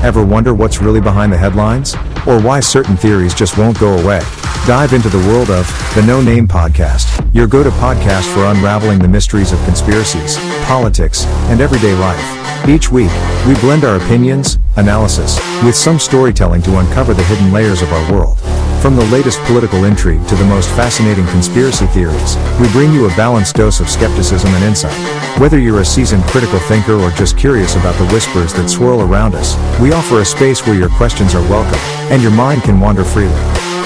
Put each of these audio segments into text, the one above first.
Ever wonder what's really behind the headlines? Or why certain theories just won't go away? Dive into the world of the No Name Podcast, your go-to podcast for unraveling the mysteries of conspiracies, politics, and everyday life. Each week, we blend our opinions, analysis, with some storytelling to uncover the hidden layers of our world. From the latest political intrigue to the most fascinating conspiracy theories, we bring you a balanced dose of skepticism and insight. Whether you're a seasoned critical thinker or just curious about the whispers that swirl around us, we offer a space where your questions are welcome, and your mind can wander freely.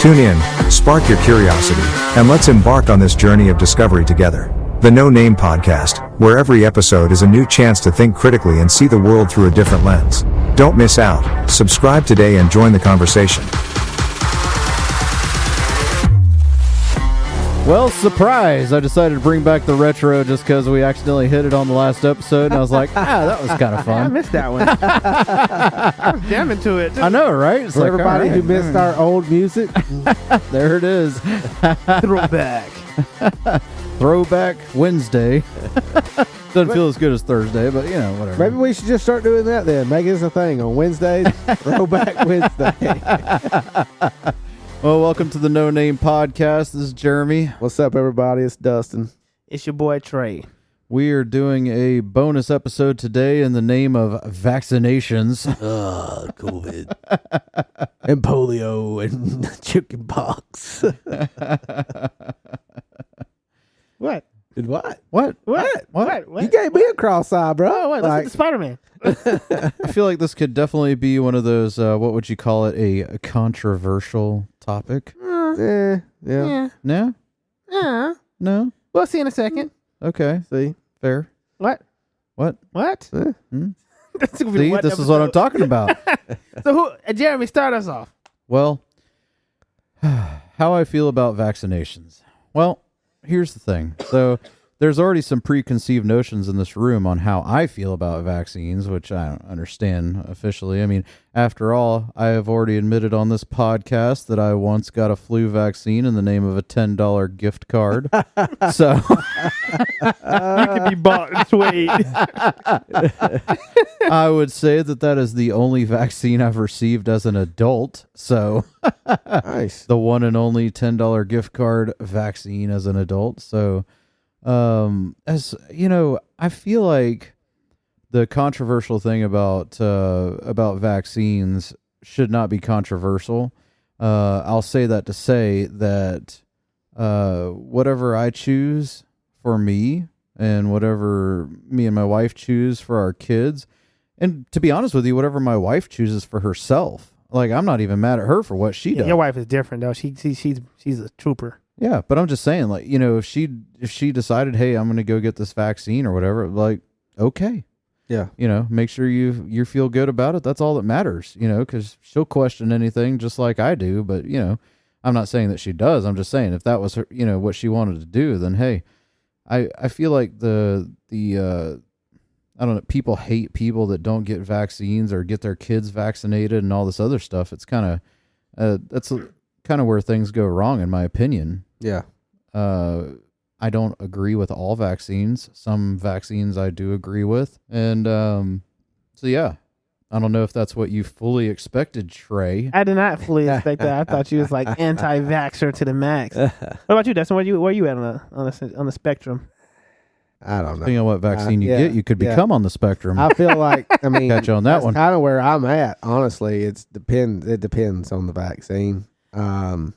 Tune in, spark your curiosity, and let's embark on this journey of discovery together. The No Name Podcast, where every episode is a new chance to think critically and see the world through a different lens. Don't miss out. Subscribe today and join the conversation. Well, surprise! I decided to bring back the retro just because we accidentally hit it on the last episode, and I was like, that was kind of I fun. missed that one. I was jamming to it. I know, right? It's For like, everybody all who right. missed our old music, There it is. Throwback. Throwback Wednesday. Doesn't feel as good as Thursday, but, whatever. maybe we should just start doing that then. Make it a thing on Wednesdays, Throwback Wednesday. Well, welcome to the No Name Podcast. This is Jeremy. What's up, everybody? It's Dustin. It's your boy Trey. We are doing a bonus episode today in the name of vaccinations. COVID. And polio and chicken pox. What? And what? What? You gave me a cross eye, bro. Oh, what? Let's get the Spider-Man. I feel like this could definitely be one of those, what would you call it, a controversial topic? Yeah. No? Yeah. No? We'll see in a second. Okay. See? Fair. What? What? What? Hmm? That's gonna be See, what this is what I'm episode? talking about. So, Jeremy, start us off. Well, how I feel about vaccinations. Well, here's the thing. So there's already some preconceived notions in this room on how I feel about vaccines, which I don't understand officially. I mean, after all, I have already admitted on this podcast that I once got a flu vaccine in the name of a $10 gift card. So You can be bought and swayed. I would say that is the only vaccine I've received as an adult. So Nice. the one and only $10 gift card vaccine as an adult. So, as you know, I feel like the controversial thing about vaccines should not be controversial. I'll say that to say that, whatever I choose for me and whatever me and my wife choose for our kids, and to be honest with you, whatever my wife chooses for herself, like, I'm not even mad at her for what she does. Your wife is different though. She's a trooper. Yeah, but I'm just saying, like, if she decided, hey, I'm going to go get this vaccine or whatever, like, okay. Yeah. Make sure you feel good about it. That's all that matters, because she'll question anything just like I do. But, I'm not saying that she does. I'm just saying if that was her, what she wanted to do, then, hey, I feel like the I don't know, people hate people that don't get vaccines or get their kids vaccinated and all this other stuff. It's kind of, that's kind of where things go wrong, in my opinion. Yeah. I don't agree with all vaccines. Some vaccines I do agree with. And so, yeah, I don't know if that's what you fully expected, Trey. I did not fully expect that. I thought you was like anti-vaxxer to the max. What about you, Dustin? Where you at on the spectrum? I don't know. Depending on what vaccine you yeah, get, you could yeah. become on the spectrum. I feel like, I mean, Catch you on that that's one. kind of where I'm at. Honestly, it depends on the vaccine. I'm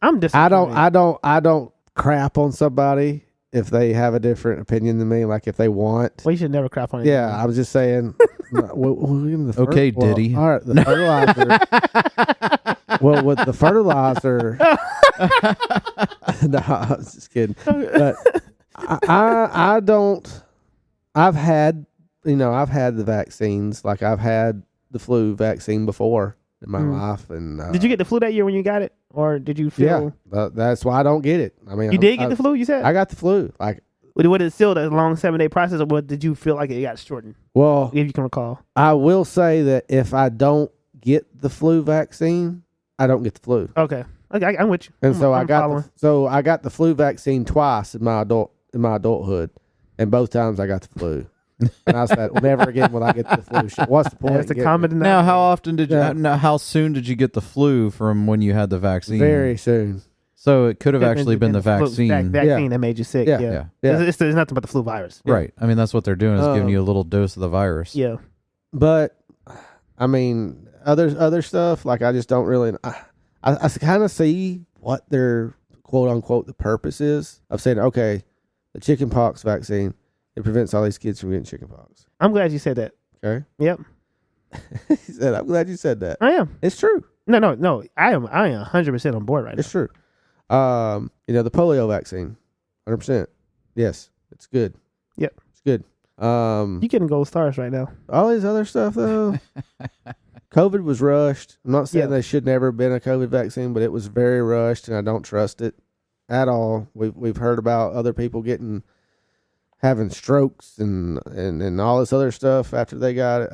disappointed. I don't crap on somebody if they have a different opinion than me. Like if they want. Well, you should never crap on it. Yeah, I was just saying. Okay, Diddy. All right, the fertilizer. Well, with the fertilizer. No, I was just kidding. But I don't. I've had the vaccines. Like I've had the flu vaccine before in my life. And did you get the flu that year when you got it, or did you feel? Yeah, that's why I don't get it. I mean, You did get the flu. You said I got the flu. Like, was it still a long 7-day process, or what? Did you feel like it got shortened? well, If you can recall. I will say that if I don't get the flu vaccine, I don't get the flu. Okay, I'm with you. And so I'm following. I got the flu vaccine twice in my adulthood, and both times I got the flu. And I said, well, never again will I get the flu shot. What's the point? That's the common Now, how often did you? Yeah. Now, how soon did you get the flu from when you had the vaccine? Very soon. So it could have actually been the vaccine. Vaccine that made you sick. Yeah. Yeah. Yeah. It's nothing but the flu virus. Right. I mean, that's what they're doing is giving you a little dose of the virus. Yeah. But I mean, other stuff, like I just don't really. I kind of see what their quote unquote the purpose is of saying, okay, the chickenpox vaccine, it prevents all these kids from getting chickenpox. I'm glad you said that. Okay. Yep. He said, I'm glad you said that. I am. It's true. No. I am 100% on board right It's now. true. The polio vaccine, 100%. Yes, it's good. Yep. It's good. You getting gold stars right now. All these other stuff though. COVID was rushed. I'm not saying Yeah. there should never have been a COVID vaccine, but it was very rushed, and I don't trust it at all. We've heard about other people having strokes and all this other stuff after they got it.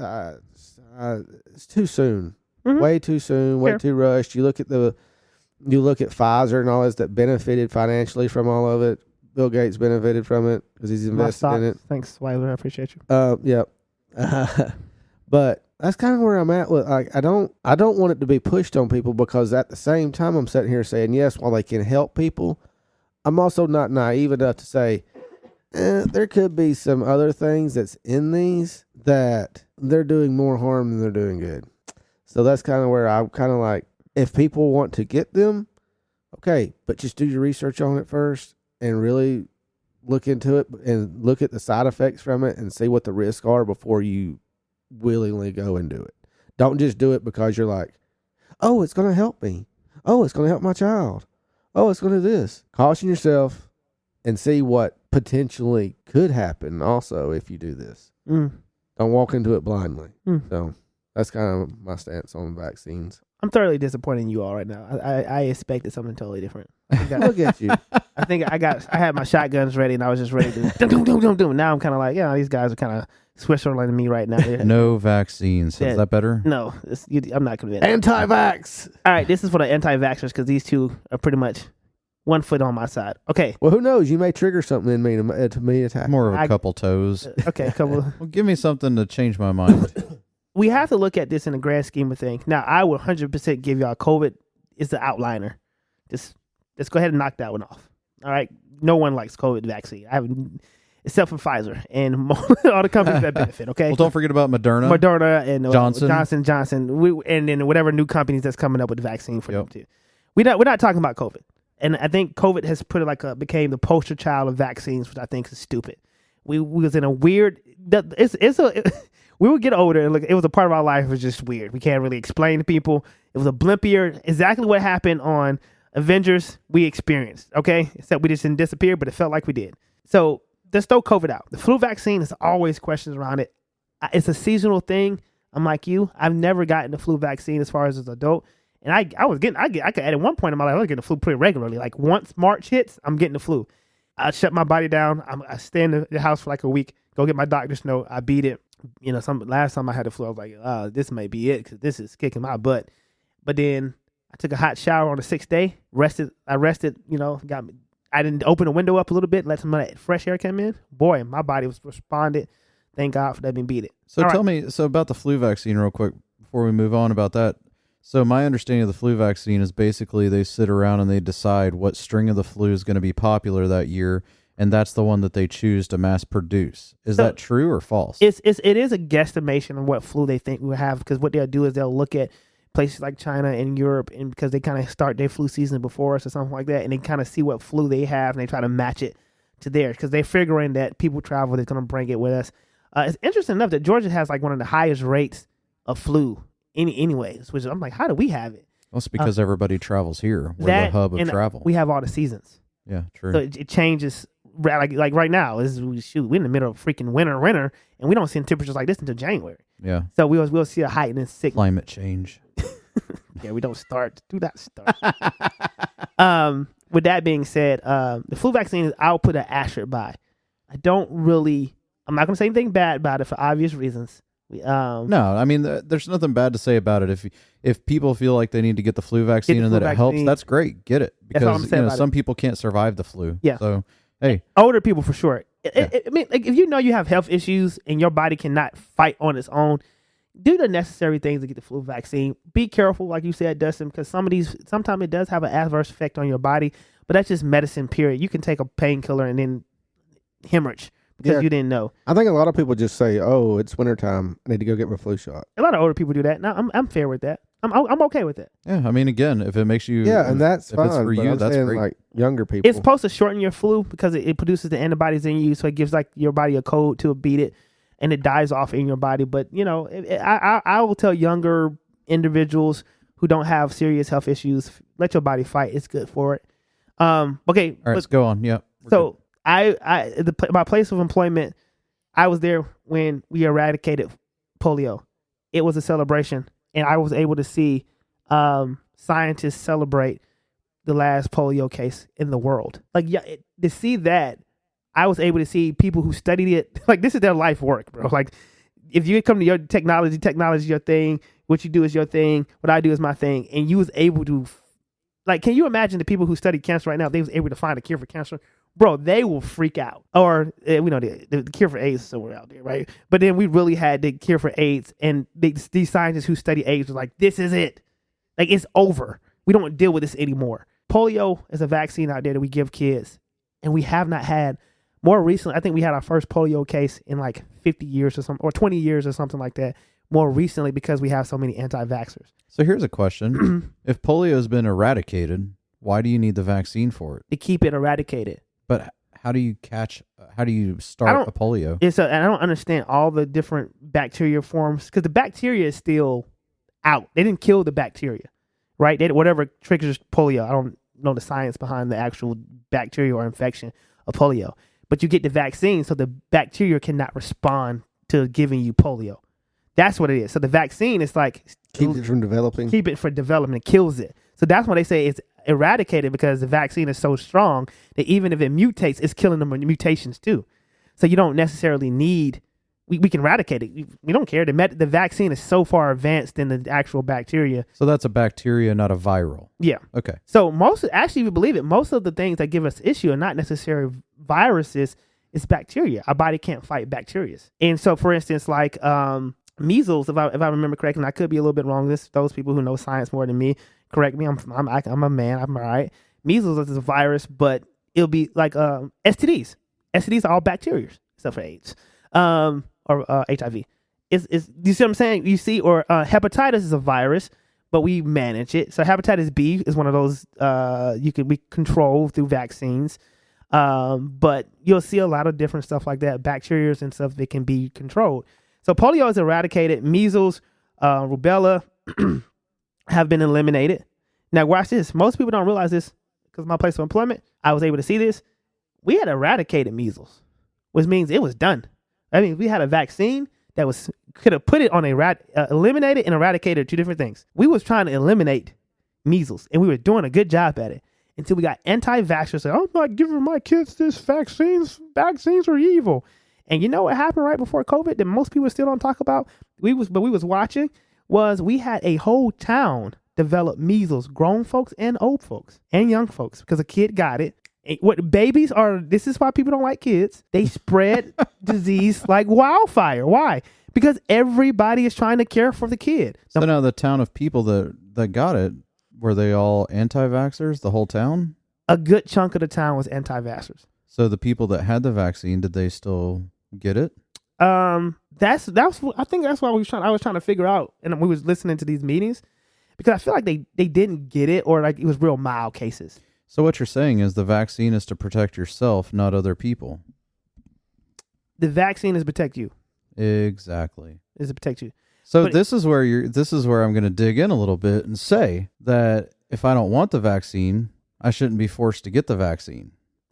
It's too soon. Mhm. Way too soon. Way Fair. too rushed. You look at Pfizer and all this that benefited financially from all of it. Bill Gates benefited from it because he's My invested stock. in it. Thanks, Weiler. I appreciate you. Yep. But that's kind of where I'm at with. Like, I don't want it to be pushed on people because at the same time I'm sitting here saying yes, while they can help people, I'm also not naive enough to say there could be some other things that's in these that they're doing more harm than they're doing good. So that's kind of where I'm kind of like, if people want to get them, okay, but just do your research on it first and really look into it and look at the side effects from it and see what the risks are before you willingly go and do it. Don't just do it because you're like, oh, it's going to help me. Oh, it's going to help my child. Oh, it's going to do this. Caution yourself and see what potentially could happen also if you do this. Mm. Don't walk into it blindly. Mm. So that's kind of my stance on vaccines. I'm thoroughly disappointed in you all right now. I expected something totally different. Look at you. I think I had my shotguns ready and I was just ready to dum, dum, dum, dum. Now I'm kind of like, these guys are kind of Switzerland me right now. No vaccines. Yeah. Is that better? No, I'm not convinced. Anti-vax. All right, this is for the anti-vaxxers because these two are pretty much 1 foot on my side. Okay. Well, who knows? You may trigger something in me to me attack. More of a couple toes. Okay, a couple. Well, give me something to change my mind. We have to look at this in the grand scheme of things. Now, I will 100% give y'all COVID is the outliner. Just let's go ahead and knock that one off. All right. No one likes COVID vaccine. Except for Pfizer and all the companies that benefit. Okay. Well, don't forget about Moderna. Moderna and Johnson. and then whatever new companies that's coming up with the vaccine for them Yep. too. We're not talking about COVID, and I think COVID has put it became the poster child of vaccines, which I think is stupid. We was in a weird. We would get older and look. It was a part of our life. It was just weird. We can't really explain to people. It was a blimp year. Exactly what happened on Avengers. We experienced. Okay, except we just didn't disappear, but it felt like we did. So let's throw COVID out. The flu vaccine is always questions around it. It's a seasonal thing. I'm like you. I've never gotten the flu vaccine as far as an adult. And I could at one point in my life, I was getting the flu pretty regularly. Like once March hits, I'm getting the flu. I shut my body down. I stay in the house for like a week, go get my doctor's note. I beat it. Last time I had the flu, I was like, this may be it because this is kicking my butt. But then I took a hot shower on the 6th day, rested. I didn't open the window up a little bit, let some of that fresh air come in. Boy, my body was responded. Thank God for letting me beat it. So All tell right. me, about the flu vaccine real quick before we move on about that. So my understanding of the flu vaccine is basically they sit around and they decide what string of the flu is going to be popular that year, and that's the one that they choose to mass produce. Is that true or false? It is a guesstimation of what flu they think we'll have, because what they'll do is they'll look at places like China and Europe, and because they kind of start their flu season before us or something like that, and they kind of see what flu they have and they try to match it to theirs because they're figuring that people travel, they're going to bring it with us. It's interesting enough that Georgia has like one of the highest rates of flu anyways, which I'm like, how do we have it? Well, it's because everybody travels here. We're the hub of travel. We have all the seasons. Yeah, true. So it changes. Like right now, we're in the middle of freaking winter, and we don't see temperatures like this until January. Yeah. So we'll see a heightened sickness. Climate change. Yeah, we don't start. Do not start. With that being said, the flu vaccine, I'll put an asterisk by. I'm not going to say anything bad about it for obvious reasons. No, I mean, there's nothing bad to say about it. If people feel like they need to get the flu vaccine and that it helps, that's great. Get it. That's all I'm Because saying about some people can't survive the flu. Yeah. So, hey. Older people for sure. I mean, like if you know you have health issues and your body cannot fight on its own, do the necessary things to get the flu vaccine. Be careful, like you said, Dustin, because sometimes it does have an adverse effect on your body, but that's just medicine, period. You can take a painkiller and then hemorrhage because you didn't know. I think a lot of people just say, "Oh, it's wintertime. I need to go get my flu shot." A lot of older people do that. Now, I'm fair with that. I'm okay with that. Yeah, I mean, again, if it makes you, And that's if fine. it's for but you, I'm that's saying, great. like younger people. It's supposed to shorten your flu because it produces the antibodies in you, so it gives like your body a code to beat it, and it dies off in your body. But I will tell younger individuals who don't have serious health issues, let your body fight. It's good for it. Okay, All right, let's go on. Yeah. So my place of employment, I was there when we eradicated polio. It was a celebration, and I was able to see scientists celebrate the last polio case in the world. Like, to see that, I was able to see people who studied it. Like, this is their life work, bro. Like, if you come to your technology is your thing. What you do is your thing. What I do is my thing. And you was able to, like, can you imagine the people who study cancer right now? If they was able to find a cure for cancer, bro, they will freak out. Or we know the cure for AIDS is somewhere out there, right? But then we really had the cure for AIDS, and these scientists who study AIDS were like, "This is it. Like, it's over. We don't deal with this anymore." Polio is a vaccine out there that we give kids, and we have not had. More recently, I think we had our first polio case in like 50 years or something, or 20 years or something like that. More recently, because we have so many anti-vaxxers. So here's a question: if polio has been eradicated, why do you need the vaccine for it? To keep it eradicated. But how do you start a polio? And I don't understand all the different bacteria forms, because the bacteria is still out. They didn't kill the bacteria, right? Whatever triggers polio. I don't know the science behind the actual bacteria or infection of polio. But you get the vaccine, so the bacteria cannot respond to giving you polio. That's what it is. So the vaccine is like keep it from developing. Keep it for development. It kills it. So that's why they say it's eradicated, because the vaccine is so strong that even if it mutates, it's killing them with mutations too. So you don't necessarily need. We can eradicate it. We don't care. The vaccine is so far advanced than the actual bacteria. So that's a bacteria, not a viral. Yeah. Okay. So if you believe it, most of the things that give us issue are not necessarily viruses. It's bacteria. Our body can't fight bacteria. And so, for instance, like measles, if I remember correctly, and I could be a little bit wrong. Those people who know science more than me, correct me. I'm a man. I'm all right. Measles is a virus, but it'll be like STDs. STDs are all bacteria, except for AIDS. Or HIV. Is you see what I'm saying? You see, or hepatitis is a virus, but we manage it. So hepatitis B is one of those we control through vaccines. But you'll see a lot of different stuff like that, bacteria and stuff that can be controlled. So polio is eradicated. Measles, rubella have been eliminated. Now watch this. Most people don't realize this, because of my place of employment, I was able to see this. We had eradicated measles, which means it was done. I mean, we had a vaccine that could have put it on eliminated and eradicated, two different things. We was trying to eliminate measles, and we were doing a good job at it until we got anti-vaxxers saying, "I'm not giving my kids this vaccines. Vaccines are evil." And you know what happened right before COVID that most people still don't talk about? We was watching was we had a whole town develop measles, grown folks and old folks and young folks, because a kid got it. What babies are, this is why people don't like kids. They spread disease like wildfire. Why? Because everybody is trying to care for the kid. So now the town of people that got it, were they all anti-vaxxers, the whole town? A good chunk of the town was anti-vaxxers. So the people that had the vaccine, did they still get it? I think that's why I was trying to figure out, and we was listening to these meetings, because I feel like they didn't get it, or like it was real mild cases. So what you're saying is the vaccine is to protect yourself, not other people. The vaccine is to protect you. Exactly. Is to protect you. So this is where I'm going to dig in a little bit and say that if I don't want the vaccine, I shouldn't be forced to get the vaccine.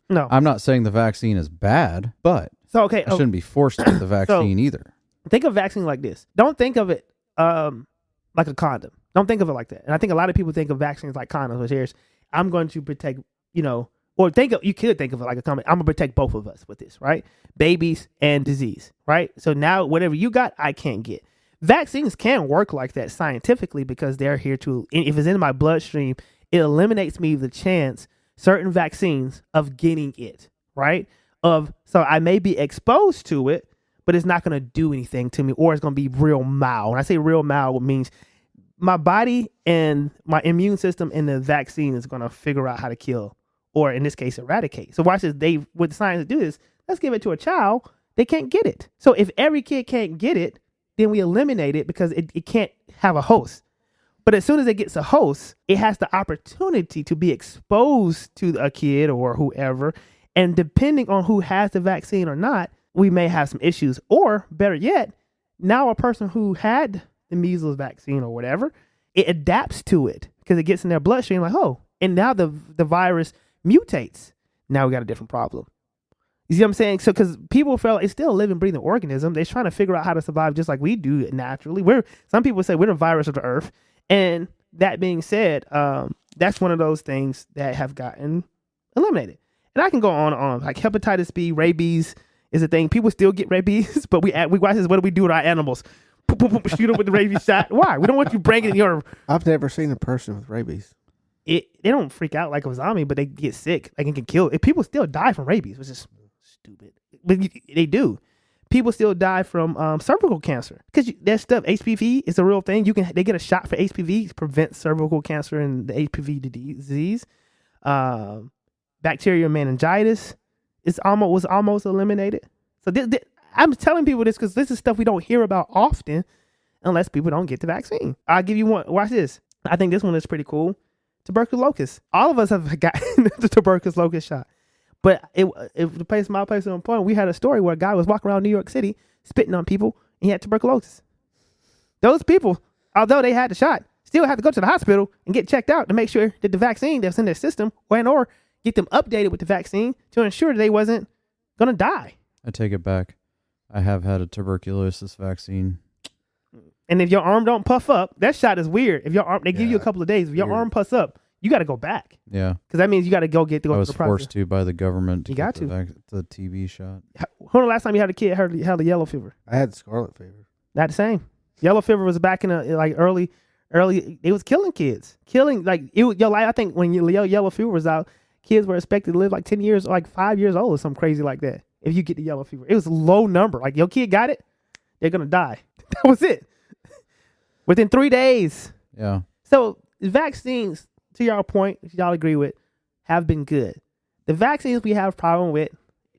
No. I'm not saying the vaccine is bad, but I shouldn't be forced to get the vaccine either. Think of vaccine like this. Don't think of it like a condom. Don't think of it like that. And I think a lot of people think of vaccines like condoms, which is, I'm going to protect, you could think of it like a condom. I'm going to protect both of us with this, right? Babies and disease, right? So now whatever you got, I can't get. Vaccines can work like that scientifically, because they're here to, if it's in my bloodstream, it eliminates me the chance, certain vaccines, of getting it, right? So I may be exposed to it, but it's not going to do anything to me, or it's going to be real mild. When I say real mild, it means my body and my immune system and the vaccine is going to figure out how to kill, or in this case, eradicate. So watch this. What the scientists do is, let's give it to a child. They can't get it. So if every kid can't get it, then we eliminate it because it can't have a host. But as soon as it gets a host, it has the opportunity to be exposed to a kid or whoever. And depending on who has the vaccine or not, we may have some issues. Or better yet, now a person who had the measles vaccine or whatever, it adapts to it because it gets in their bloodstream like, oh, and now the virus mutates. Now we got a different problem. You see what I'm saying? So, because people feel it's still a living, breathing organism. They're trying to figure out how to survive just like we do naturally. Some people say we're the virus of the earth. And that being said, that's one of those things that have gotten eliminated. And I can go on and on. Like hepatitis B, rabies is a thing. People still get rabies, but we watch this. What do we do with our animals? Shoot them with the rabies shot. Why? We don't want you bringing your... I've never seen a person with rabies. They don't freak out like a zombie, but they get sick. Like, it can kill. People still die from rabies, which is stupid. But they do. People still die from cervical cancer because that stuff, HPV, is a real thing. They get a shot for HPV to prevent cervical cancer and the HPV disease. Bacterial meningitis was almost eliminated. So I'm telling people this because this is stuff we don't hear about often unless people don't get the vaccine. I'll give you one. Watch this. I think this one is pretty cool. Tuberculosis. All of us have gotten the tuberculosis shot. But my place of employment, we had a story where a guy was walking around New York City spitting on people and he had tuberculosis. Those people, although they had the shot, still had to go to the hospital and get checked out to make sure that the vaccine that's in their system or get them updated with the vaccine to ensure that they wasn't going to die. I take it back. I have had a tuberculosis vaccine. And if your arm don't puff up, that shot is weird. If your arm, they give you a couple of days. If your arm puffs up, you got to go back. Yeah. Because that means you got to go get the. I was forced to by the government to you got get the TB shot. When the last time you had a kid had the yellow fever? I had scarlet fever. Not the same. Yellow fever was back in early. It was killing kids. I think when yellow fever was out, kids were expected to live like 10 years, like 5 years old or something crazy like that. If you get the yellow fever, it was a low number. Like your kid got it, they're gonna die. That was it. Within 3 days. Yeah. So vaccines, to y'all point, if y'all agree with, have been good. The vaccines we have a problem with,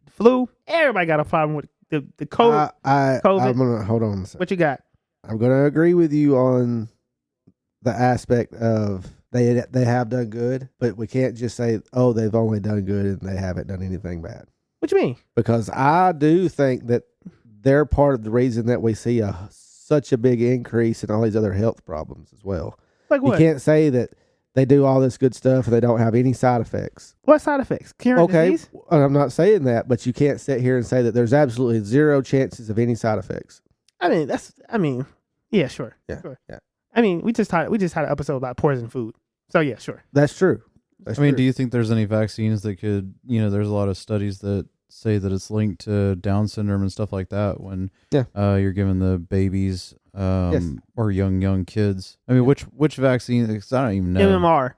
the flu, everybody got a problem with the COVID. COVID. I'm gonna hold on a second. What you got? I'm gonna agree with you on the aspect of they have done good, but we can't just say, oh, they've only done good and they haven't done anything bad. What you mean? Because I do think that they're part of the reason that we see such a big increase in all these other health problems as well. Like what? You can't say that they do all this good stuff and they don't have any side effects. What side effects? Curing disease? I'm not saying that, but you can't sit here and say that there's absolutely zero chances of any side effects. Yeah, sure. Yeah, sure. yeah. I mean, we just had an episode about poison food. So yeah, sure. That's true. Do you think there's any vaccines that could, there's a lot of studies that say that it's linked to Down syndrome and stuff like that when you're giving the babies or young kids. I mean, which vaccine? Because I don't even know. MMR.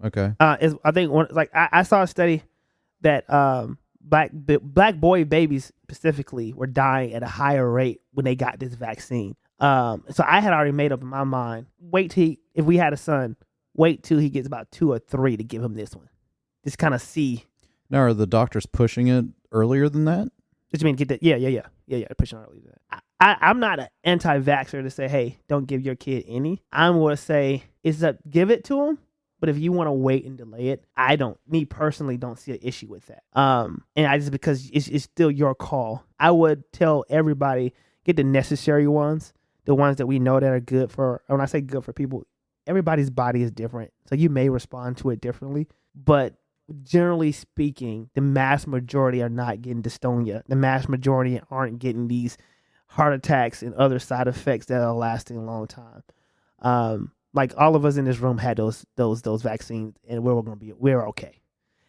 Okay. I think I saw a study that black boy babies specifically were dying at a higher rate when they got this vaccine. So I had already made up in my mind, if we had a son, wait till he gets about 2 or 3 to give him this one. Just kind of see. Now, are the doctors pushing it earlier than that? What you mean? Get that? Yeah. Pushing earlier than that. I'm not an anti-vaxxer to say, hey, don't give your kid any. I'm going to say, give it to him. But if you want to wait and delay it, me personally don't see an issue with that. And because it's still your call. I would tell everybody, get the necessary ones, the ones that we know that are good for, when I say good for people, everybody's body is different. So you may respond to it differently. But generally speaking, the mass majority are not getting dystonia. The mass majority aren't getting these heart attacks and other side effects that are lasting a long time. Like all of us in this room had those vaccines, and we're okay.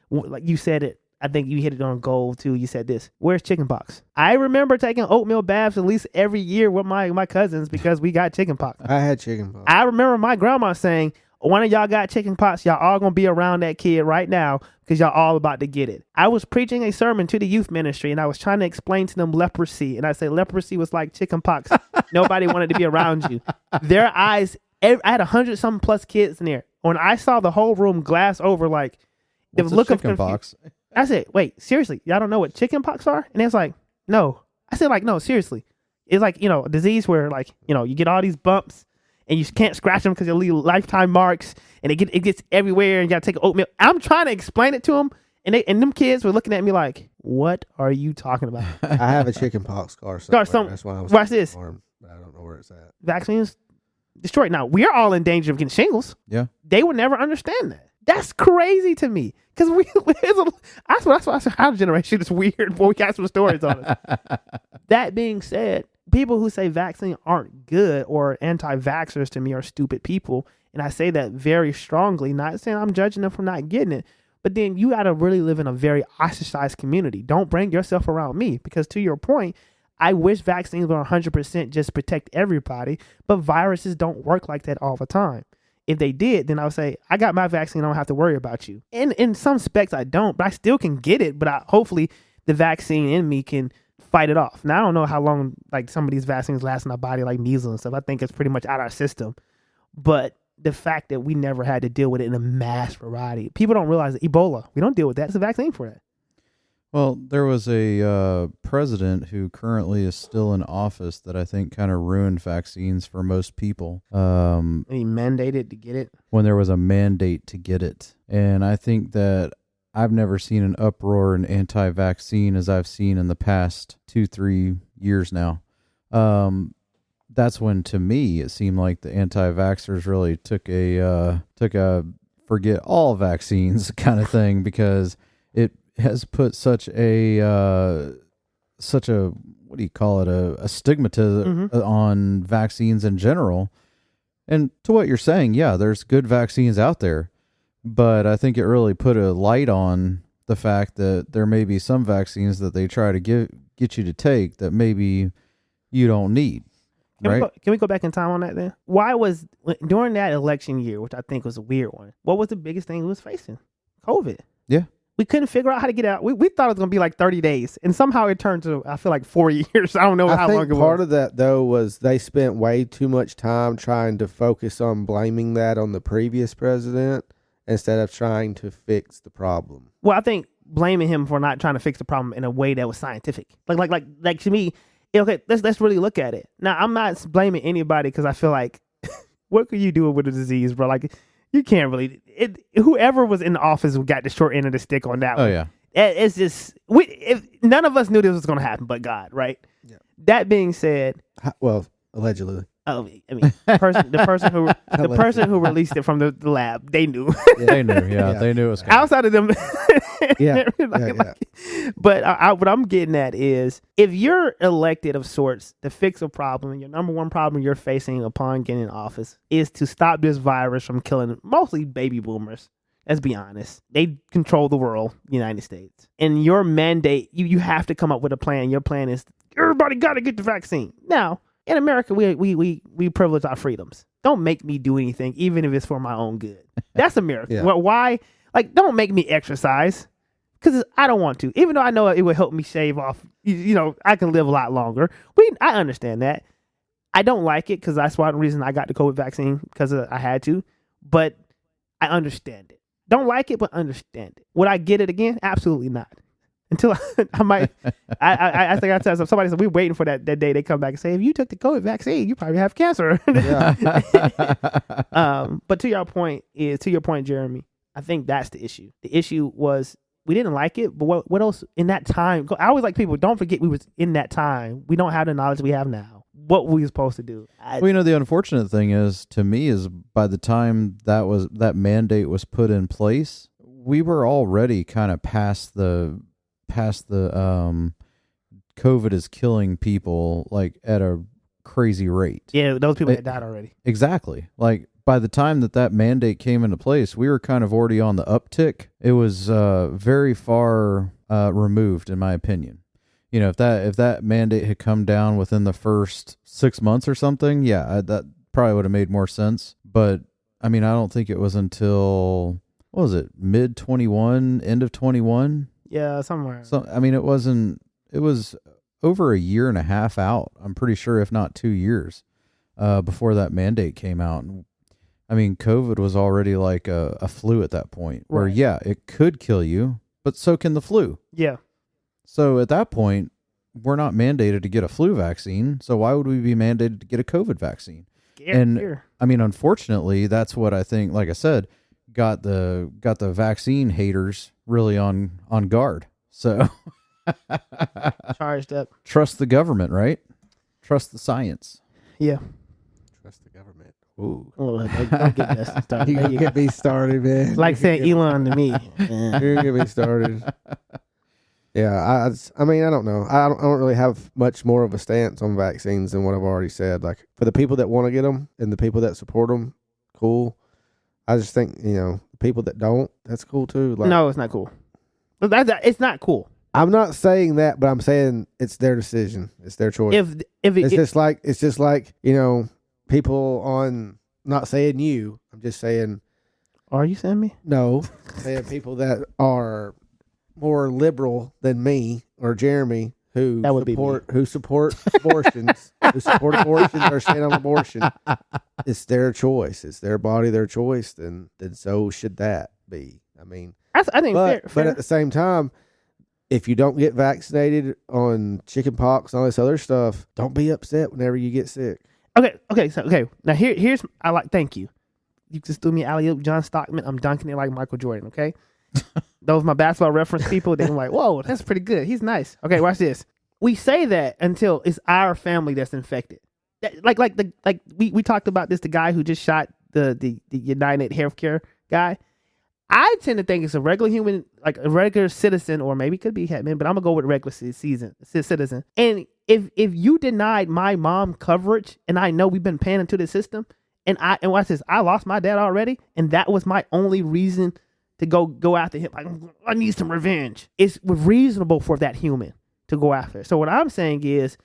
Like you said it, I think you hit it on goal too. You said this. Where's chickenpox? I remember taking oatmeal baths at least every year with my cousins because we got chickenpox. I had chickenpox. I remember my grandma saying, one of y'all got chicken pox, y'all all gonna be around that kid right now because y'all all about to get it. I was preaching a sermon to the youth ministry and I was trying to explain to them leprosy. And I said leprosy was like chicken pox. Nobody wanted to be around you. Their eyes, I had 100-something plus kids in there. When I saw the whole room glass over, like the look of chickenpox? I said, wait, seriously, y'all don't know what chicken pox are? And it's like, no. I said, like, no, seriously. It's like, a disease where, like, you get all these bumps and you can't scratch them because you'll leave lifetime marks and it gets everywhere and you got to take oatmeal. I'm trying to explain it to them and them kids were looking at me like, what are you talking about? I have a chicken pox scar somewhere. That's why I was watch this. Farm, but I don't know where it's at. Vaccines destroyed. Now, we're all in danger of getting shingles. Yeah. They would never understand that. That's crazy to me. Because that's why our generation is weird. Boy, we got some stories on it. That being said, people who say vaccines aren't good or anti-vaxxers to me are stupid people. And I say that very strongly, not saying I'm judging them for not getting it. But then you got to really live in a very ostracized community. Don't bring yourself around me. Because to your point, I wish vaccines were 100% just protect everybody. But viruses don't work like that all the time. If they did, then I would say, I got my vaccine. I don't have to worry about you. And in some specs, I don't, but I still can get it. But hopefully the vaccine in me can fight it off. Now, I don't know how long like some of these vaccines last in our body, like measles and stuff. I think it's pretty much out of our system. But the fact that we never had to deal with it in a mass variety. People don't realize that Ebola, we don't deal with that. It's a vaccine for that. Well, there was a president who currently is still in office that I think kind of ruined vaccines for most people. And he mandated to get it? When there was a mandate to get it. And I think that I've never seen an uproar in anti-vaccine as I've seen in the past 2-3 years now. That's when, to me, it seemed like the anti-vaxxers really took a forget all vaccines kind of thing, because it has put such a what do you call it, a stigmatism on vaccines in general. And to what you're saying, yeah, there's good vaccines out there, but I think it really put a light on the fact that there may be some vaccines that they try to get you to take that maybe you don't need. Right? Can we go back in time on that then? Why was, during that election year, which I think was a weird one, what was the biggest thing we was facing? COVID. Yeah. We couldn't figure out how to get out. We thought it was going to be like 30 days. And somehow it turned to, I feel like 4 years. I don't know how long it was. Part of that, though, was they spent way too much time trying to focus on blaming that on the previous president instead of trying to fix the problem. Well, I think blaming him for not trying to fix the problem in a way that was scientific. Like to me, okay, let's really look at it. Now, I'm not blaming anybody because I feel like, what could you do with a disease, bro? Like, you can't really. Whoever was in the office got the short end of the stick on that one. Oh, yeah. It's just, none of us knew this was going to happen but God, right? Yeah. That being said. Well, allegedly. Oh, I mean, the person who released it from the lab, they knew. Yeah. They knew, yeah, they knew it was coming. Outside of them. Yeah. But what I'm getting at is, if you're elected of sorts to fix a problem, and your number one problem you're facing upon getting in office is to stop this virus from killing mostly baby boomers. Let's be honest. They control the world, the United States. And your mandate, you have to come up with a plan. Your plan is, everybody got to get the vaccine. Now, in America, we privilege our freedoms. Don't make me do anything, even if it's for my own good. That's America. Yeah. Well, why? Like, don't make me exercise, because I don't want to. Even though I know it would help me shave off, I can live a lot longer. I understand that. I don't like it because that's one reason I got the COVID vaccine, because I had to. But I understand it. Don't like it, but understand it. Would I get it again? Absolutely not. Until I might, I think I said, somebody said, we're waiting for that day they come back and say, if you took the COVID vaccine, you probably have cancer. Yeah. But to your point, Jeremy, I think that's the issue. The issue was, we didn't like it, but what else in that time? I always like people, don't forget we was in that time. We don't have the knowledge we have now. What were we supposed to do? Well, the unfortunate thing is, to me, is by the time that mandate was put in place, we were already kind of past the COVID is killing people like at a crazy rate. Yeah, those people had died already. Exactly. Like, by the time that mandate came into place, we were kind of already on the uptick. It was very far removed, in my opinion. If that mandate had come down within the first 6 months or something, yeah, that probably would have made more sense. But I mean, I don't think it was until, what was it, mid 21, end of 21? Yeah, somewhere. So, I mean, it was over a year and a half out. I'm pretty sure, if not 2 years, before that mandate came out. And I mean, COVID was already like a flu at that point where, Right. yeah, it could kill you, but so can the flu. Yeah. So at that point, we're not mandated to get a flu vaccine. So why would we be mandated to get a COVID vaccine? Here. I mean, unfortunately, that's what I think, like I said, got the vaccine haters really on guard. So Charged up. trust the government, right? Trust the science. Yeah. Trust the government. Ooh. Oh, don't get us started. You There gonna you get go. me started, man. Like saying Elon to me. You're gonna get me started. Yeah, I mean, I don't know. I don't really have much more of a stance on vaccines than what I've already said. Like, for the people that want to get them and the people that support them, cool. I just think, people that don't, that's cool too. Like, No, it's not cool. It's not cool. I'm not saying that, but I'm saying it's their decision. It's their choice. It's just like people on. Not saying you. I'm just saying. Are you saying me? No, saying people that are more liberal than me or Jeremy who That would be support abortions, who support abortions or stand on abortion. It's their choice. It's their body, their choice. Then so should that be. I mean, I think but fair. at the same time, if you don't get vaccinated on chicken pox and all this other stuff, don't be upset whenever you get sick. Okay. Now here's thank you. You just threw me alley-oop, John Stockman. I'm dunking it like Michael Jordan. Okay, those my basketball reference people. They're like, whoa, that's pretty good. He's nice. Okay, watch this. We say that until it's our family that's infected. We talked about this. The guy who just shot the United Healthcare guy. I tend to think it's a regular human, like a regular citizen, or maybe it could be Hetman, but I'm gonna go with regular citizen. And if you denied my mom coverage, and I know we've been paying into the system, and watch this, I lost my dad already, and that was my only reason to go after him. Like, I need some revenge. It's reasonable for that human to go after. So what I'm saying is,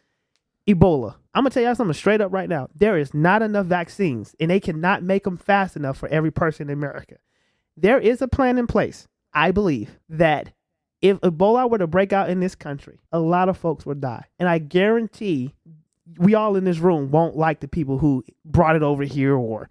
Ebola. I'm gonna tell y'all something straight up right now. There is not enough vaccines, and they cannot make them fast enough for every person in America. There is a plan in place, I believe, that if Ebola were to break out in this country, a lot of folks would die. And I guarantee we all in this room won't like the people who brought it over here, or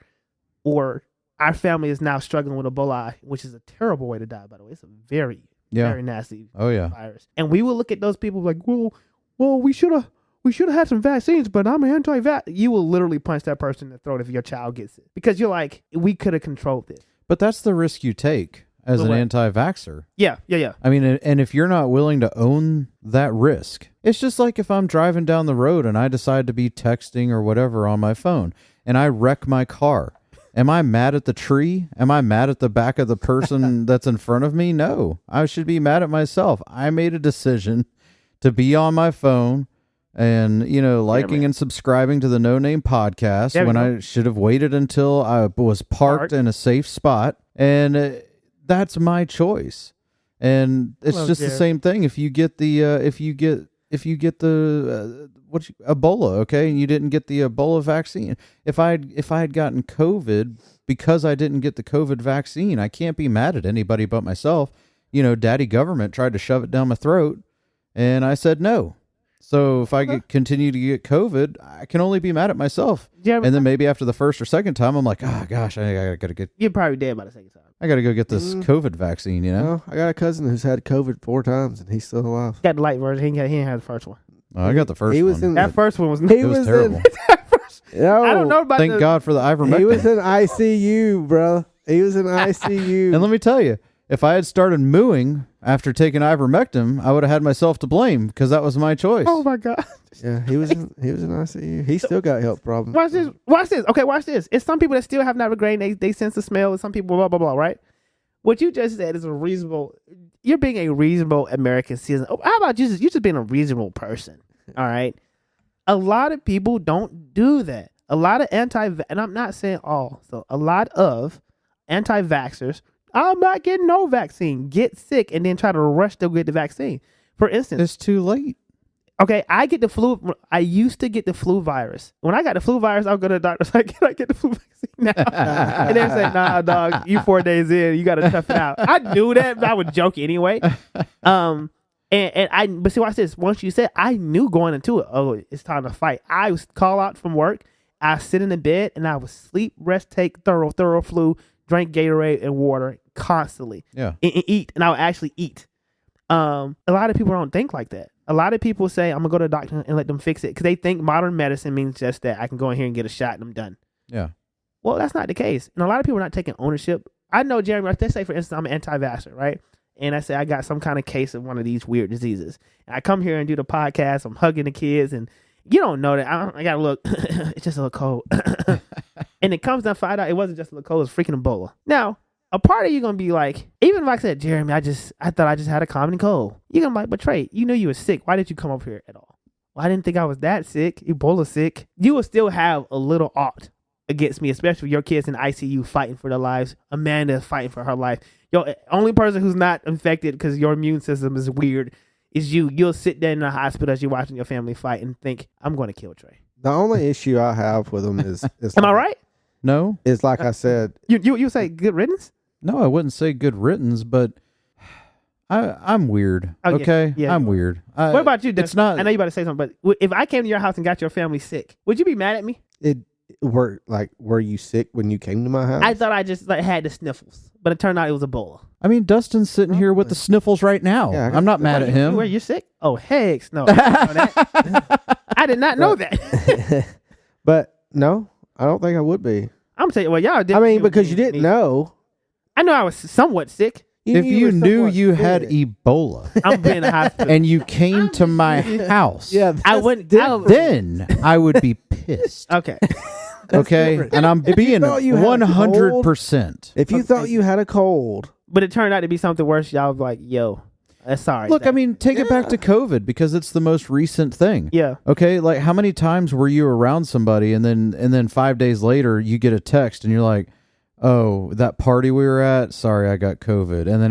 our family is now struggling with Ebola, which is a terrible way to die, by the way. It's a very, very nasty virus. And we will look at those people like, well, we should have had some vaccines, but I'm anti-vax. You will literally punch that person in the throat if your child gets it. Because you're like, we could have controlled this. But that's the risk you take as an What? anti-vaxxer. Yeah. I mean, and if you're not willing to own that risk, it's just like if I'm driving down the road and I decide to be texting or whatever on my phone and I wreck my car. Am I mad at the tree? Am I mad at the back of the person that's in front of me? No, I should be mad at myself. I made a decision to be on my phone and, liking and subscribing to the No Name podcast when I should have waited until I was parked in a safe spot. And that's my choice. And it's just the same thing. If you get the, Ebola, okay, and you didn't get the Ebola vaccine. If I had gotten COVID because I didn't get the COVID vaccine, I can't be mad at anybody but myself. Daddy government tried to shove it down my throat, and I said no. So if I continue to get COVID, I can only be mad at myself. Yeah, and then maybe after the first or second time, I'm like, oh gosh, I gotta get. You're probably dead by the second time. I gotta go get this COVID vaccine. Well, I got a cousin who's had COVID 4 times and he's still alive. Got the light version. He didn't have the first one. Oh, I got the first one. That first one was. It was terrible. No, I don't know about. Thank God for the ivermectin. He was in ICU, bro. He was in ICU. And let me tell you, if I had started mooing after taking ivermectin, I would have had myself to blame because that was my choice. Oh my God. Yeah, he was in ICU. He still got health problems. Watch this. Okay, watch this. It's some people that still have navigated. They sense the smell. And some people blah blah blah. Right. What you just said is a reasonable. You're being a reasonable American citizen. Oh, how about you just being a reasonable person? All right. A lot of people don't do that. A lot of and I'm not saying all. So a lot of anti-vaxxers. I'm not getting no vaccine. Get sick and then try to rush to get the vaccine. For instance, It's too late. Okay, I get the flu. I used to get the flu virus. When I got the flu virus, I'll go to the doctor. Like, can I get the flu vaccine now? And they say, nah, dog, you 4 days in, you got to tough it out. I knew that, but I would joke anyway. But see, watch this. Once you said, I knew going into it, oh, it's time to fight. I was call out from work. I sit in the bed and I would sleep, rest, take thorough flu, drink Gatorade and water constantly. Yeah. And eat. And I would actually eat. A lot of people don't think like that. A lot of people say, I'm going to go to the doctor and let them fix it because they think modern medicine means just that. I can go in here and get a shot and I'm done. Yeah. Well, that's not the case. And a lot of people are not taking ownership. I know, Jeremy, let's say, for instance, I'm an anti-vaxxer, right? And I say I got some kind of case of one of these weird diseases. And I come here and do the podcast. I'm hugging the kids. And you don't know that. I got to look. It's just a little cold. And it comes down, find out it wasn't just a little cold. It was freaking Ebola. Now, a part of you going to be like, even if I said, Jeremy, I thought I just had a common cold. You're going to be like, but Trey, you knew you were sick. Why did you come over here at all? Well, I didn't think I was that sick. Ebola sick. You will still have a little ought against me, especially your kids in ICU fighting for their lives. Amanda fighting for her life. Yo, only person who's not infected because your immune system is weird is you. You'll sit there in the hospital as you're watching your family fight and think, I'm going to kill Trey. The only issue I have with them is Am I right? No. Is like I said. You say good riddance? No, I wouldn't say good riddance, but I'm weird. Oh, yeah. Okay? Yeah, I'm weird. What about you, Dustin? It's not. I know you about to say something, but if I came to your house and got your family sick, would you be mad at me? Were you sick when you came to my house? I thought I just had the sniffles, but it turned out it was Ebola. I mean, Dustin's sitting here with the sniffles right now. Yeah, I'm not mad at him. Where you sick? Oh, heck no. I didn't know that. I did not know that. But no, I don't think I would be. I'm telling you, well, y'all did. I mean, because you didn't know. I know I was somewhat sick. If you were knew somewhat you had sick. Ebola I'm being in the hospital. and you came to my house, Yeah, I that's wouldn't. different. then I would be pissed. Okay. Okay? different. And I'm If you being thought you had a 100%. If you thought you had a cold, But it turned out to be something worse. Y'all was like, yo, sorry. Look, I mean, take it back to COVID because it's the most recent thing. Yeah. Okay, like how many times were you around somebody and then 5 days later you get a text and you're like, oh, that party we were at, sorry, I got COVID. And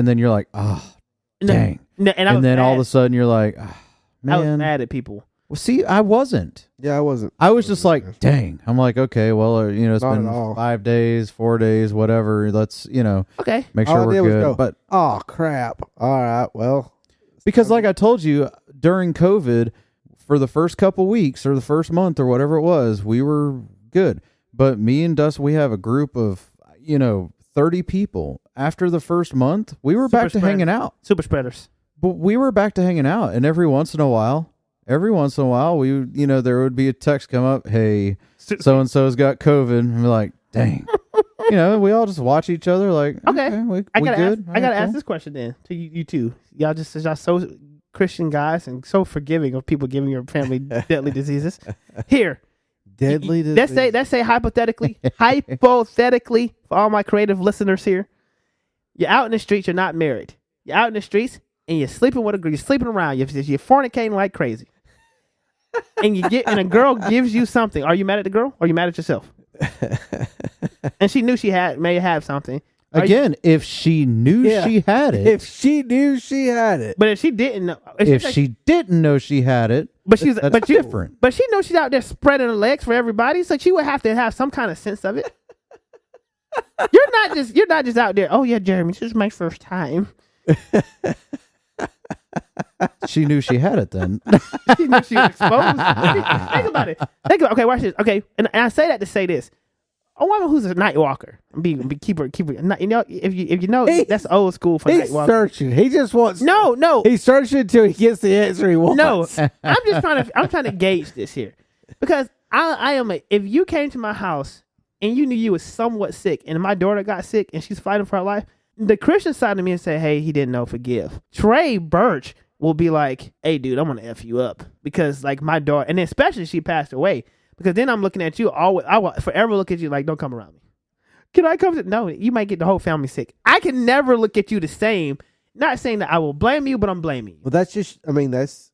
then you're like, oh, dang. And then all of a sudden you're like, oh, man. I was mad at people. Well, see, I wasn't. yeah, I wasn't. I was just like, dang. I'm like, okay, well, it's Not been at all. 5 days, 4 days, whatever. Let's, Okay. make All sure I we're did was good. go, But oh crap! All right, well, because like I told you, during COVID, for the first couple weeks or the first month or whatever it was, we were good. But me and Dust, we have a group of, 30 people. After the first month, we were back to hanging out. Super spreaders. But we were back to hanging out. And every once in a while, we, there would be a text come up, hey, so-and-so's got COVID. And we're like, dang. We all just watch each other like, Okay. we I gotta good. ask, I gotta All right, ask this question then to you two. Y'all so Christian guys and so forgiving of people giving your family deadly diseases. Here, deadly. let's say hypothetically, for all my creative listeners here, you're out in the streets. You're not married. You're out in the streets and you're sleeping with a girl. You're sleeping around. You're fornicating like crazy. And a girl gives you something. Are you mad at the girl or are you mad at yourself? And she knew she may have something. Again, if she knew she had it. If she knew she had it, But if she didn't know, If she didn't know she had it, but she's that's different. But she knows she's out there spreading her legs for everybody, so she would have to have some kind of sense of it. You're not just out there. Oh yeah, Jeremy, this is my first time. She knew she had it then. She knew she was exposed. Think about it. Okay, watch this. Okay, and I say that to say this. A woman who's a night walker, keep her. If you know, that's old school for night he's walker. searching. He just wants. No. He's searching until he gets the answer he wants. No, I'm trying to gauge this here because I am if you came to my house and you knew you was somewhat sick and my daughter got sick and she's fighting for her life, the Christian side of me and say, hey, he didn't know, forgive. Trey Birch will be like, hey, dude, I'm gonna F you up because like my daughter, and then especially if she passed away, because then I'm looking at you always. I will forever look at you like, don't come around me. Can I come to? No, you might get the whole family sick. I can never look at you the same. Not saying that I will blame you, but I'm blaming you. Well, that's just. I mean, that's.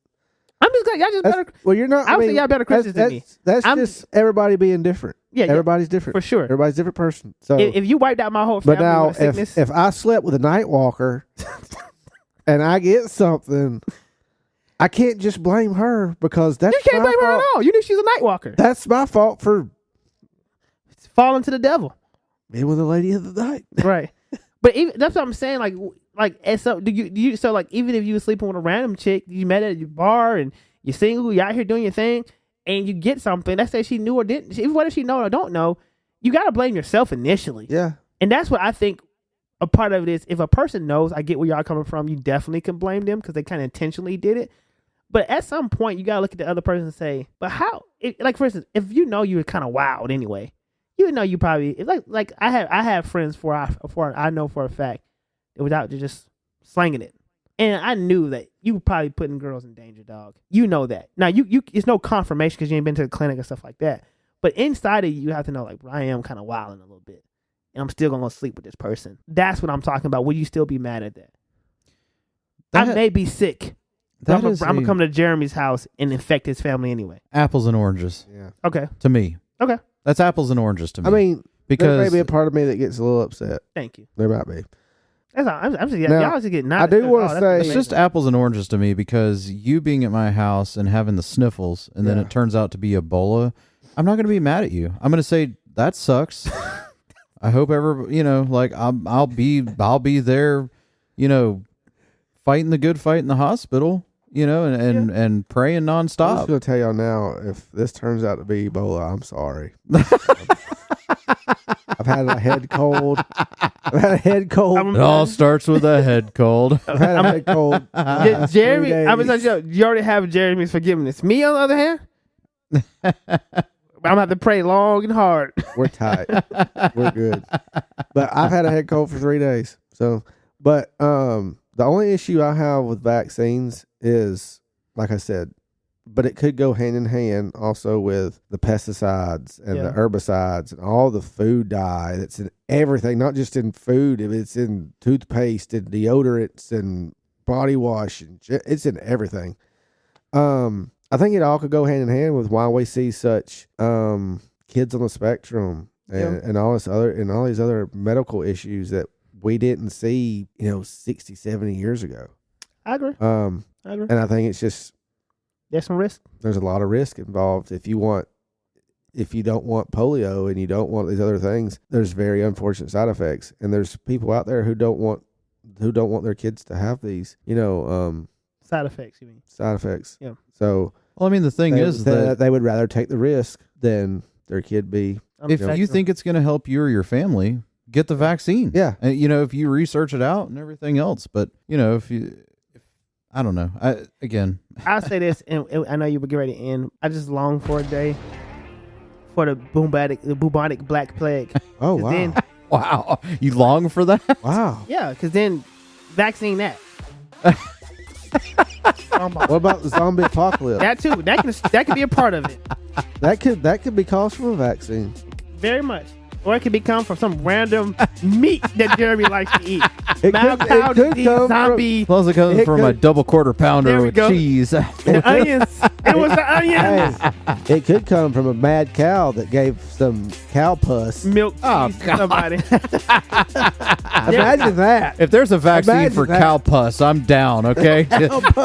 I'm just like, y'all just better. Well, you're not. I would say y'all better Christians than me. That's just everybody being different. Yeah, everybody's different for sure. Everybody's a different person. So, if you wiped out my whole family but now, with sickness, if I slept with a night walker, and I get something, I can't just blame her because that's You can't my blame her fault. at all. You knew she's a night walker. That's my fault for Falling to the devil. being with the lady of the night. Right. But even that's what I'm saying. Like, and so do you? So like, even if you were sleeping with a random chick, you met at your bar and you're single, you're out here doing your thing, and you get something. Let's say she knew or didn't. Even whether she know or don't know, you gotta blame yourself initially. Yeah. And that's what I think. A part of it is if a person knows, I get where y'all coming from. You definitely can blame them because they kind of intentionally did it. But at some point, you gotta look at the other person and say, "But how?" Like for instance, if you know you were kind of wild anyway. You know, you probably like I have friends for I know for a fact that without just slanging it, and I knew that you were probably putting girls in danger, dog. You know that. Now you it's no confirmation because you ain't been to the clinic and stuff like that. But inside of you have to know like I am kind of wilding a little bit, and I'm still gonna go sleep with this person. That's what I'm talking about. Would you still be mad at that? I may be sick. I'm gonna come to Jeremy's house and infect his family anyway. Apples and oranges. Yeah. Okay. To me. Okay. That's apples and oranges to me. I mean, because there may be a part of me that gets a little upset. Thank you. There might be. That's all. I'm just Now, y'all just getting. I do want to say it's just apples and oranges to me because you being at my house and having the sniffles and then Yeah. it turns out to be Ebola, I'm not going to be mad at you. I'm going to say that sucks. I hope like I'll be there, fighting the good fight in the hospital, and praying I'm just nonstop. going to tell y'all now, if this turns out to be Ebola, I'm sorry. I've had a head cold. I've had a head cold. It all starts with a head cold. I've had a head cold. Jeremy, 3 days. I was you already have Jeremy's forgiveness. Me, on the other hand, I'm gonna have to pray long and hard. We're tight. We're good. But I've had a head cold for 3 days. So, but the only issue I have with vaccines is, like I said, but it could go hand in hand also with the pesticides and the herbicides and all the food dye that's in everything, not just in food. It's in toothpaste and deodorants and body wash, and it's in everything. I think it all could go hand in hand with why we see such kids on the spectrum and all these other medical issues that we didn't see, 60, 70 years ago. I agree. I agree. And I think it's just there's some risk. There's a lot of risk involved. If you don't want polio and you don't want these other things, there's very unfortunate side effects. And there's people out there who don't want their kids to have these, side effects. You mean side effects? Yeah. So, well, I mean, the thing is that they would rather take the risk than their kid be. If you think it's going to help you or your family, get the vaccine. Yeah. And, if you research it out and everything else, but I don't know. I'll say this, and I know you would get ready to end. I just long for a day for the bubonic black plague. Oh, wow. Then, wow. You long for that? Wow. Yeah, because then vaccine that. What about the zombie apocalypse? That too. That could be a part of it. That could be caused from a vaccine. Very much. Or it could become from some random meat that Jeremy likes to eat. It could come zombie. As long as it comes from a double quarter pounder with go. cheese. And onions. It was the onions. Hey, it could come from a mad cow that gave some cow pus. Milk. Oh, cheese to somebody. Imagine that. If there's a vaccine Imagine for that. cow pus, I'm down, okay?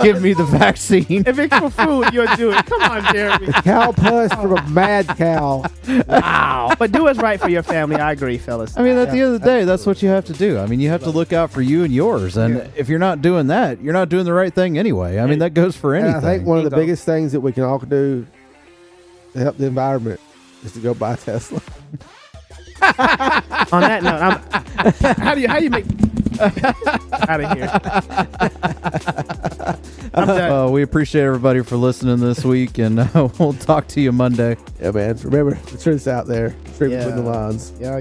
Give me the vaccine. If it's for food, you'll do it. Come on, Jeremy. Cow pus from a mad cow. Wow. But do what's right for your family. I agree, fellas. I mean, at the end of the day, that's what you have to do. I mean, you have to look out for you and yours. And if you're not doing that, you're not doing the right thing anyway. I mean, that goes for anything. And I think one of the biggest things that we can all do to help the environment is to go buy Tesla. On that note, how do you make out of here? I'm done. We appreciate everybody for listening this week, and we'll talk to you Monday. Yeah, man. Remember, the truth's out there. It's between the lines. Yeah.